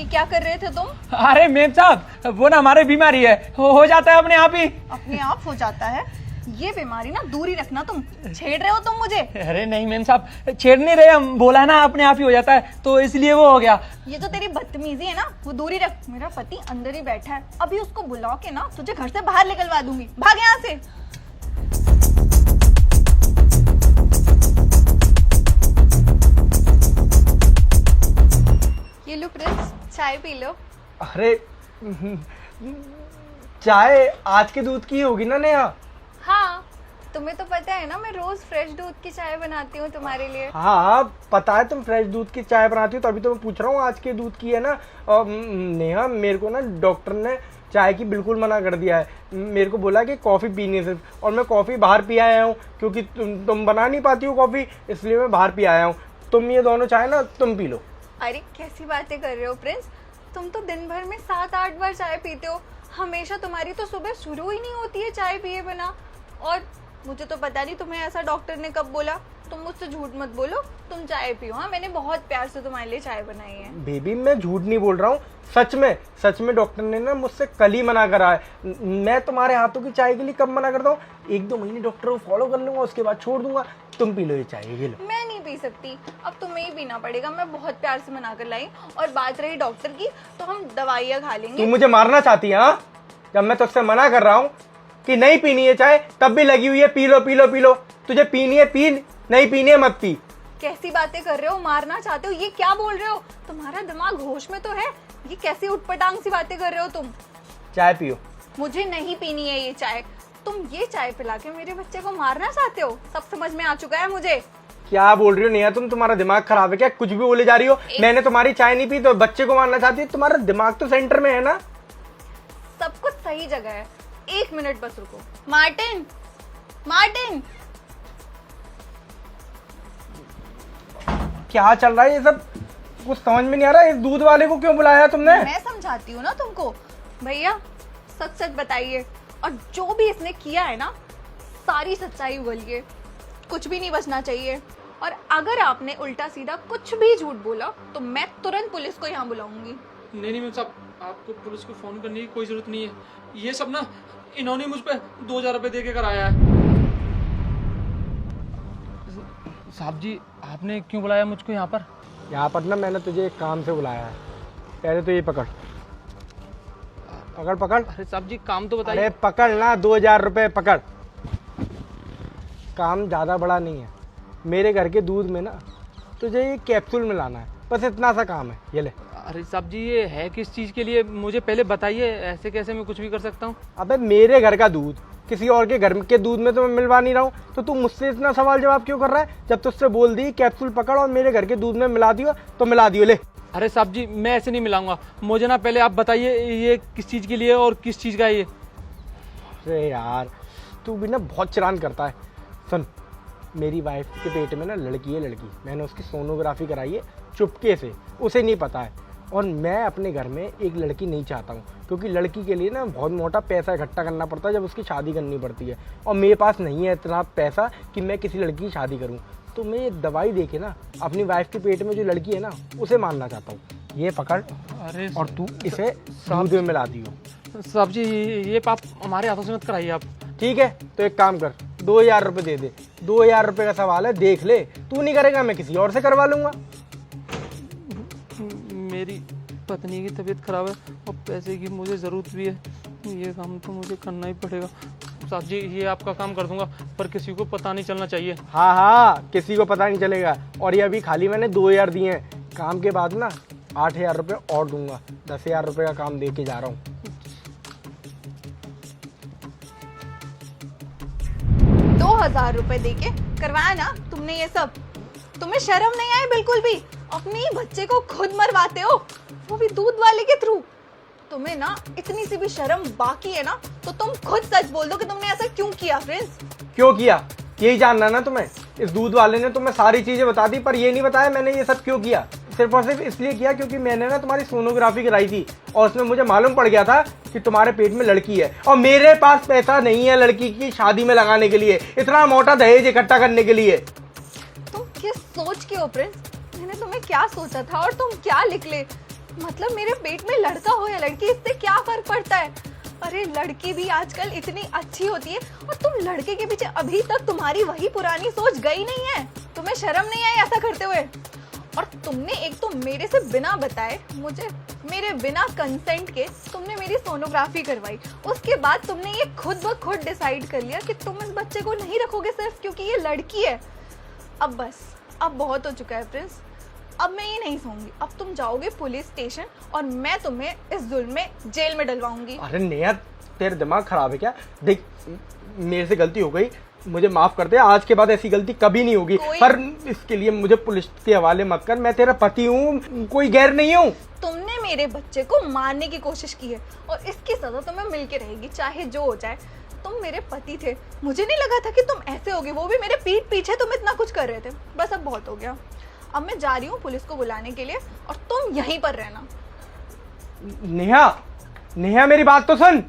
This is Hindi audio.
क्या कर रहे थे तुम? अरे मेम साहब, वो ना हमारे बीमारी है, हो जाता है अपने आप ही। अपने आप हो जाता है? ये बीमारी ना दूर ही रखना, तुम छेड़ रहे हो तुम मुझे। अरे नहीं मेम साहब, छेड़ नहीं रहे हम, बोला ना अपने आप ही हो जाता है, तो इसलिए वो हो गया। ये जो तेरी बदतमीजी है ना, वो दूर ही रख। मेरा पति अंदर ही बैठा है, अभी उसको बुला के ना तुझे घर से बाहर निकलवा दूंगी। भाग यहाँ से। ये लो प्रिंस, चाय पी लो। अरे चाय आज के दूध की होगी ना नेहा? हाँ, तुम्हें तो पता है ना मैं रोज फ्रेश दूध की चाय बनाती हूँ तुम्हारे लिए। हाँ पता है तुम फ्रेश दूध की चाय बनाती हो, तो अभी तो मैं पूछ रहा हूँ आज के दूध की है ना। नेहा मेरे को ना डॉक्टर ने चाय की बिल्कुल मना कर दिया है। मेरे को बोला कि कॉफ़ी पीनी है सिर्फ, और मैं कॉफ़ी बाहर पी आया हूँ क्योंकि तुम बना नहीं पाती हो कॉफ़ी, इसलिए मैं बाहर पी आया हूँ। तुम ये दोनों चाय ना तुम पी लो। अरे कैसी बातें कर रहे हो प्रिंस, तुम तो दिन भर में 7-8 बार चाय पीते हो। हमेशा तुम्हारी तो सुबह शुरू ही नहीं होती है चाय पिए बिना। और मुझे तो पता नहीं तुम्हें ऐसा डॉक्टर ने कब बोला। तुम मुझसे झूठ मत बोलो, तुम चाय पियो। हाँ, मैंने बहुत प्यार से तुम्हारे लिए चाय बनाई है। बेबी मैं झूठ नहीं बोल रहा हूँ, सच में डॉक्टर ने ना मुझसे कल ही मना करा है। मैं तुम्हारे हाथों की चाय के लिए कब मना करता हूँ? 1-2 महीने डॉक्टर को फॉलो कर लूंगा, उसके बाद छोड़ दूंगा। तुम पी लो ये चाय, ये लो। मैं नहीं पी सकती, अब तुम्हें ही पीना पड़ेगा। मैं बहुत प्यार से मना कर लाई। और बात रही डॉक्टर की, तो हम दवाइयाँ खा लेंगे। तू मुझे मारना चाहती है? हाँ, जब मैं तुझसे मना कर रहा हूँ कि नहीं पीनी है चाय, तब भी लगी हुई है P low P low P low. तुझे पीनी है पी, नहीं पीनी है मत पी। कैसी बातें कर रहे हो? मारना चाहते हो? ये क्या बोल रहे हो? तुम्हारा दिमाग होश में तो है? ये कैसी उटपटांग सी बातें कर रहे हो तुम? चाय पियो। मुझे नहीं पीनी है ये चाय। तुम ये चाय पिला के मेरे बच्चे को मारना चाहते हो? सब समझ में आ चुका है मुझे। क्या बोल रही हो नेहा तुम? तुम्हारा दिमाग खराब है क्या? कुछ भी बोले जा रही हो। मैंने तुम्हारी चाय नहीं पी तो बच्चे को मारना चाहती है? तुम्हारा दिमाग तो सेंटर में है ना। सब कुछ सही जगह है। 1 मिनट बस रुको। मार्टिन, मार्टिन, क्या चल रहा है ये सब? कुछ समझ में नहीं आ रहा। इस दूध वाले को क्यों बुलाया तुमने? मैं समझाती हूँ ना तुमको। भैया सच सच बताइए, और जो भी इसने किया है ना, सारी सच्चाई बोलिए। कुछ भी नहीं बचना चाहिए। और अगर आपने उल्टा सीधा कुछ भी झूठ बोला तो मैं तुरंत पुलिस को यहाँ बुलाऊंगी। नहीं मैम साहब, आपको पुलिस को फोन करने की कोई जरूरत नहीं है। ये सब ना इन्होंने मुझ पे 2000 रुपए दे के कराया है। साहब जी, आपने क्यों बुलाया मुझको यहाँ पर? यहाँ पर ना मैंने तुझे एक काम से बुलाया है। पहले तो ये पकड़ पकड़ पकड़। अरे साहब जी, काम तो बताइए। अरे पकड़ ना, 2000 रुपए पकड़। काम ज्यादा बड़ा नहीं है। मेरे घर के दूध में ना तुझे ये कैप्सूल मिलाना है, बस इतना सा काम है। ये ले। अरे साहब जी, ये है किस चीज के लिए? मुझे पहले बताइए, ऐसे कैसे मैं कुछ भी कर सकता हूँ? अबे मेरे घर का दूध किसी और के घर के दूध में तो मैं मिलवा नहीं रहा हूँ, तो तू मुझसे इतना सवाल जवाब क्यों कर रहा है? जब तुझसे बोल दी कैप्सूल पकड़ और मेरे घर के दूध में मिला दियो तो मिला दियो। ले। अरे साहब जी, मैं ऐसे नहीं मिलाऊंगा। मुझे ना पहले आप बताइए ये किस चीज के लिए और किस चीज का है ये? अरे यार तू भी ना बहुत चलान करता है। सुन, मेरी वाइफ के पेट में ना लड़की है, लड़की। मैंने उसकी सोनोग्राफी कराई है चुपके से, उसे नहीं पता है। और मैं अपने घर में एक लड़की नहीं चाहता हूँ, क्योंकि लड़की के लिए ना बहुत मोटा पैसा इकट्ठा करना पड़ता है जब उसकी शादी करनी पड़ती है। और मेरे पास नहीं है इतना पैसा कि मैं किसी लड़की की शादी करूँ। तो मैं ये दवाई दे के ना अपनी वाइफ के पेट में जो लड़की है ना उसे मारना चाहता हूँ। ये पकड़। अरे और तू इसे दूध में मिला दियो। साहब जी, ये पाप हमारे हाथों से मत कराइए आप। ठीक है, तो एक काम कर, 2000 रुपये दे दे। 2000 रुपये का सवाल है, देख ले। तू नहीं करेगा मैं किसी और से करवा लूंगा। मेरी पत्नी की तबीयत खराब है और पैसे की मुझे ज़रूरत भी है। ये काम तो मुझे करना ही पड़ेगा। साहब जी, ये आपका काम कर दूंगा, पर किसी को पता नहीं चलना चाहिए। हाँ हाँ, किसी को पता नहीं चलेगा। और ये अभी खाली मैंने 2000 दिए हैं। काम के बाद ना 8000 रुपये और दूंगा। 10,000 रुपये का काम दे के जा रहा हूँ। 2000 रुपए दे के करवाया ना तुमने ये सब? तुम्हें शर्म नहीं आई बिल्कुल भी? अपने ही बच्चे को खुद मरवाते हो, वो भी दूध वाले के थ्रू। तुम्हें ना इतनी सी भी शर्म बाकी है ना, तो तुम खुद सच बोल दो कि तुमने ऐसा क्यों किया फ्रेंड्स। क्यों किया यही जानना ना तुम्हें? इस दूध वाले ने तुम्हें सारी चीजें बता दी, पर ये नहीं बताया मैंने ये सब क्यों किया। सिर्फ और सिर्फ इसलिए किया क्योंकि मैंने ना तुम्हारी सोनोग्राफी कराई थी और उसमें मुझे मालूम पड़ गया था कि तुम्हारे पेट में लड़की है, और मेरे पास पैसा नहीं है लड़की की शादी में लगाने के लिए, इतना मोटा दहेज इकट्ठा करने के लिए। तुम किस सोच के हो प्रिंस? मैंने तुम्हें क्या सोचा था और तुम क्या निकले? मतलब मेरे पेट में लड़का हो या लड़की, इससे क्या फर्क पड़ता है? अरे लड़की भी आजकल इतनी अच्छी होती है, और तुम लड़के के पीछे अभी तक तुम्हारी वही पुरानी सोच गई नहीं है। तुम्हें शर्म नहीं आई ऐसा करते हुए? और तुमने एक तो मेरे से बिना बताए, मुझे मेरे बिना कंसेंट के तुमने मेरी सोनोग्राफी करवाई। उसके बाद तुमने ये खुद ब खुद डिसाइड कर लिया कि तुम इस बच्चे को नहीं रखोगे सिर्फ क्योंकि ये लड़की है। अब बस, अब बहुत हो चुका है प्रिंस, अब मैं ये नहीं सहूंगी। अब तुम जाओगे पुलिस स्टेशन और मैं तुम्हें इस जुल्म में जेल में डलवाऊंगी। अरे नेहा, तेरा दिमाग खराब है क्या? देख, मेरे से गलती हो गई, मुझे माफ कर दे। आज के बाद ऐसी गलती कभी नहीं होगी। पर इसके लिए मुझे पुलिस के हवाले मत कर। मैं तेरा पति हूँ, कोई गैर नहीं हूँ। तुमने मेरे बच्चे को मारने की कोशिश की है और इसकी सजा तुम्हें मिलके रहेगी, चाहे जो हो जाए। तुम मेरे पति थे, मुझे नहीं लगा था कि तुम ऐसे होगे, वो भी मेरे पीठ पीछे तुम इतना कुछ कर रहे थे। बस अब बहुत हो गया। अब मैं जा रही हूँ पुलिस को बुलाने के लिए और तुम यहीं पर रहना। नेहा, नेहा मेरी बात तो सुन।